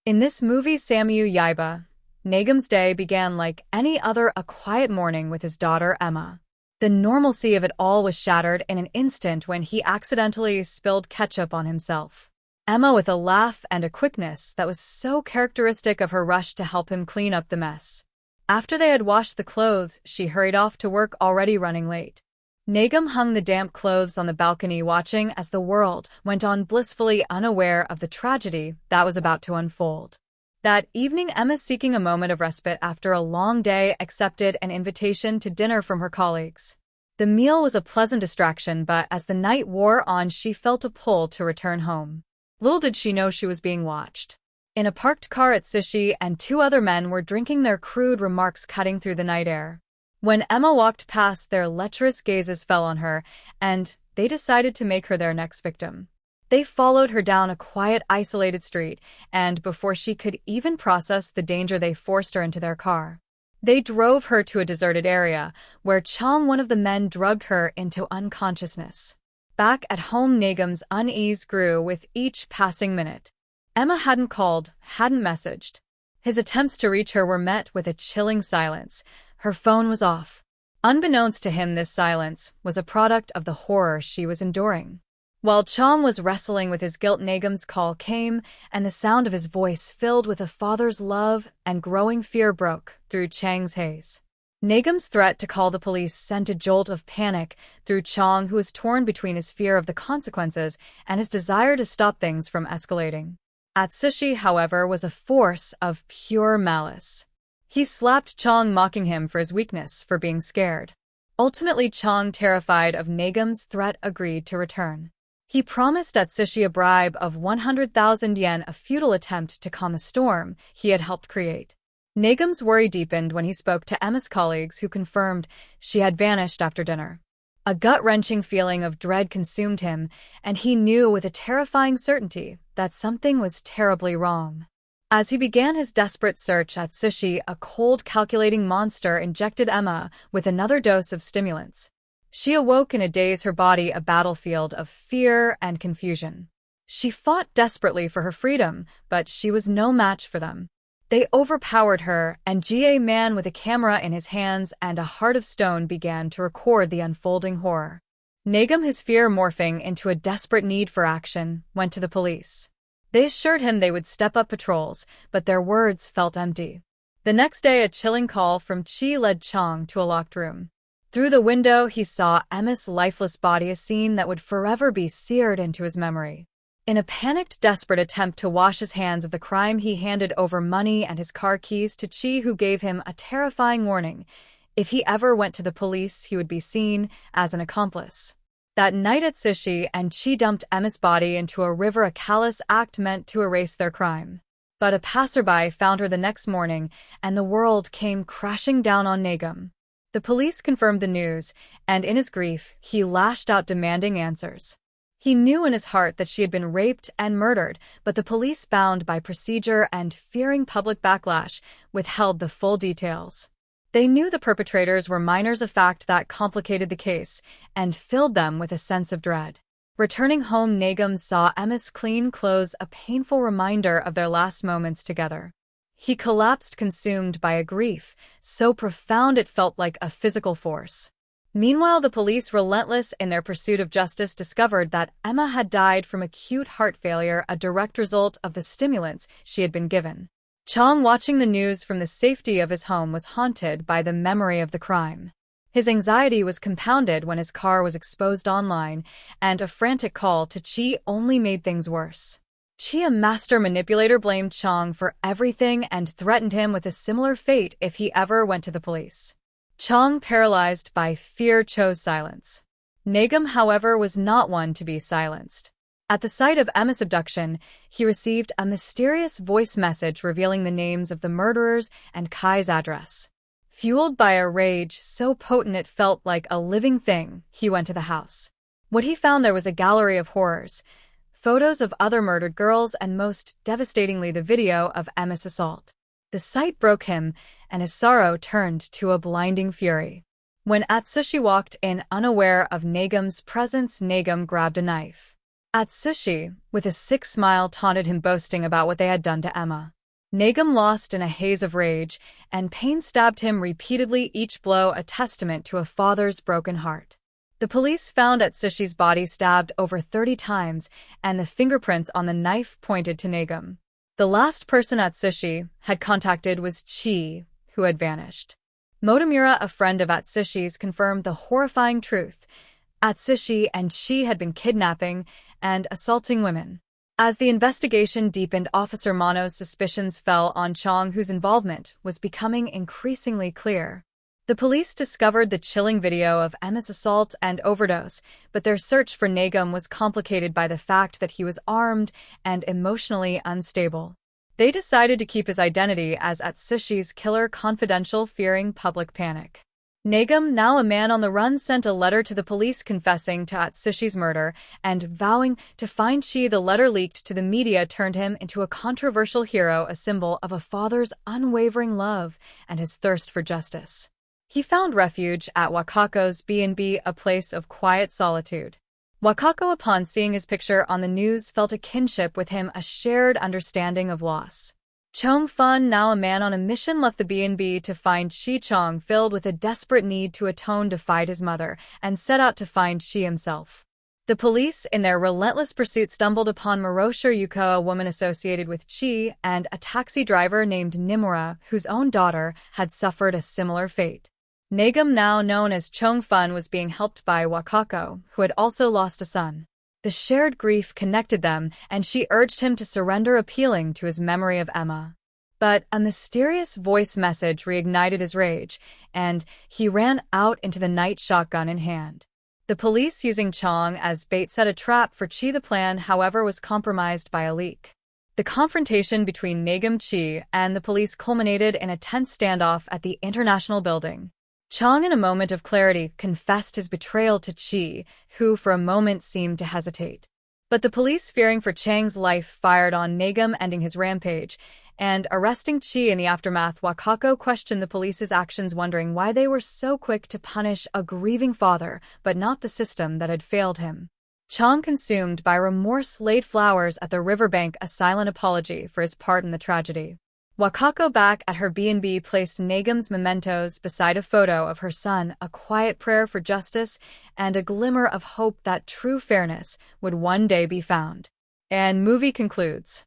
In this movie Samayou Yaiba, Nagam's day began like any other a quiet morning with his daughter Emma. The normalcy of it all was shattered in an instant when he accidentally spilled ketchup on himself. Emma, with a laugh and a quickness that was so characteristic of her, rushed to help him clean up the mess. After they had washed the clothes, she hurried off to work, already running late. Nagam hung the damp clothes on the balcony, watching as the world went on, blissfully unaware of the tragedy that was about to unfold. That evening, Emma, seeking a moment of respite after a long day, accepted an invitation to dinner from her colleagues. The meal was a pleasant distraction, but as the night wore on, she felt a pull to return home. Little did she know she was being watched. In a parked car, Atsushi and two other men were drinking, their crude remarks cutting through the night air. When Emma walked past, their lecherous gazes fell on her, and they decided to make her their next victim. They followed her down a quiet, isolated street, and before she could even process the danger, they forced her into their car. They drove her to a deserted area, where Chong, one of the men, drugged her into unconsciousness. Back at home, Nagam's unease grew with each passing minute. Emma hadn't called, hadn't messaged. His attempts to reach her were met with a chilling silence. Her phone was off. Unbeknownst to him, this silence was a product of the horror she was enduring. While Chong was wrestling with his guilt, Nagam's call came, and the sound of his voice, filled with a father's love and growing fear, broke through Chang's haze. Nagam's threat to call the police sent a jolt of panic through Chong, who was torn between his fear of the consequences and his desire to stop things from escalating. Atsushi, however, was a force of pure malice. He slapped Chong, mocking him for his weakness, for being scared. Ultimately, Chong, terrified of Nagam's threat, agreed to return. He promised Atsushi a bribe of 100,000 yen, a futile attempt to calm the storm he had helped create. Nagam's worry deepened when he spoke to Emma's colleagues, who confirmed she had vanished after dinner. A gut-wrenching feeling of dread consumed him, and he knew with a terrifying certainty that something was terribly wrong. As he began his desperate search, Atsushi, a cold, calculating monster, injected Emma with another dose of stimulants. She awoke in a daze, her body a battlefield of fear and confusion. She fought desperately for her freedom, but she was no match for them. They overpowered her, and a man with a camera in his hands and a heart of stone began to record the unfolding horror. Nagam, his fear morphing into a desperate need for action, went to the police. They assured him they would step up patrols, but their words felt empty. The next day, a chilling call from Chi led Chong to a locked room. Through the window, he saw Emma's lifeless body, a scene that would forever be seared into his memory. In a panicked, desperate attempt to wash his hands of the crime, he handed over money and his car keys to Chi, who gave him a terrifying warning. If he ever went to the police, he would be seen as an accomplice. That night, Atsushi and Chi dumped Emma's body into a river, a callous act meant to erase their crime. But a passerby found her the next morning, and the world came crashing down on Nagam. The police confirmed the news, and in his grief, he lashed out, demanding answers. He knew in his heart that she had been raped and murdered, but the police, bound by procedure and fearing public backlash, withheld the full details. They knew the perpetrators were minors, a fact that complicated the case and filled them with a sense of dread. Returning home, Nagam saw Emma's clean clothes, a painful reminder of their last moments together. He collapsed, consumed by a grief so profound it felt like a physical force. Meanwhile, the police, relentless in their pursuit of justice, discovered that Emma had died from acute heart failure, a direct result of the stimulants she had been given. Chong, watching the news from the safety of his home, was haunted by the memory of the crime. His anxiety was compounded when his car was exposed online, and a frantic call to Chi only made things worse. Chi, a master manipulator, blamed Chong for everything and threatened him with a similar fate if he ever went to the police. Chong, paralyzed by fear, chose silence. Nagam, however, was not one to be silenced. At the sight of Emma's abduction, he received a mysterious voice message revealing the names of the murderers and Kai's address. Fueled by a rage so potent it felt like a living thing, he went to the house. What he found there was a gallery of horrors, photos of other murdered girls, and most devastatingly, the video of Emma's assault. The sight broke him, and his sorrow turned to a blinding fury. When Atsushi walked in unaware of Nagam's presence, Nagam grabbed a knife. Atsushi, with a sick smile, taunted him, boasting about what they had done to Emma. Nagam lost in a haze of rage, and pain stabbed him repeatedly, each blow a testament to a father's broken heart. The police found Atsushi's body stabbed over 30 times, and the fingerprints on the knife pointed to Nagam. The last person Atsushi had contacted was Chi, who had vanished. Motomura, a friend of Atsushi's, confirmed the horrifying truth. Atsushi and Chi had been kidnapping and assaulting women. As the investigation deepened, Officer Mano's suspicions fell on Chong, whose involvement was becoming increasingly clear. The police discovered the chilling video of Emma's assault and overdose, but their search for Nagam was complicated by the fact that he was armed and emotionally unstable. They decided to keep his identity as Atsushi's killer confidential, fearing public panic. Nagam, now a man on the run, sent a letter to the police confessing to Atsushi's murder and vowing to find Chi. The letter, leaked to the media, turned him into a controversial hero, a symbol of a father's unwavering love and his thirst for justice. He found refuge at Wakako's B&B, a place of quiet solitude. Wakako, upon seeing his picture on the news, felt a kinship with him, a shared understanding of loss. Chong Fun, now a man on a mission, left the B&B to find Chi. Chong, filled with a desperate need to atone to fight his mother, and set out to find Chi himself. The police, in their relentless pursuit, stumbled upon Moroshiro Yuko, a woman associated with Chi, and a taxi driver named Nimura, whose own daughter had suffered a similar fate. Nagam, now known as Chong Fun, was being helped by Wakako, who had also lost a son. The shared grief connected them, and she urged him to surrender, appealing to his memory of Emma. But a mysterious voice message reignited his rage, and he ran out into the night, shotgun in hand. The police, using Chong as bait, set a trap for Chi. The plan, however, was compromised by a leak. The confrontation between Nagam, Chi, and the police culminated in a tense standoff at the International Building. Chong, in a moment of clarity, confessed his betrayal to Chi, who for a moment seemed to hesitate. But the police, fearing for Chang's life, fired on Nagam, ending his rampage, and arresting Chi. In the aftermath, Wakako questioned the police's actions, wondering why they were so quick to punish a grieving father, but not the system that had failed him. Chong, consumed by remorse, laid flowers at the riverbank, a silent apology for his part in the tragedy. Wakako, back at her B&B, placed Nagam's mementos beside a photo of her son, a quiet prayer for justice and a glimmer of hope that true fairness would one day be found. And movie concludes.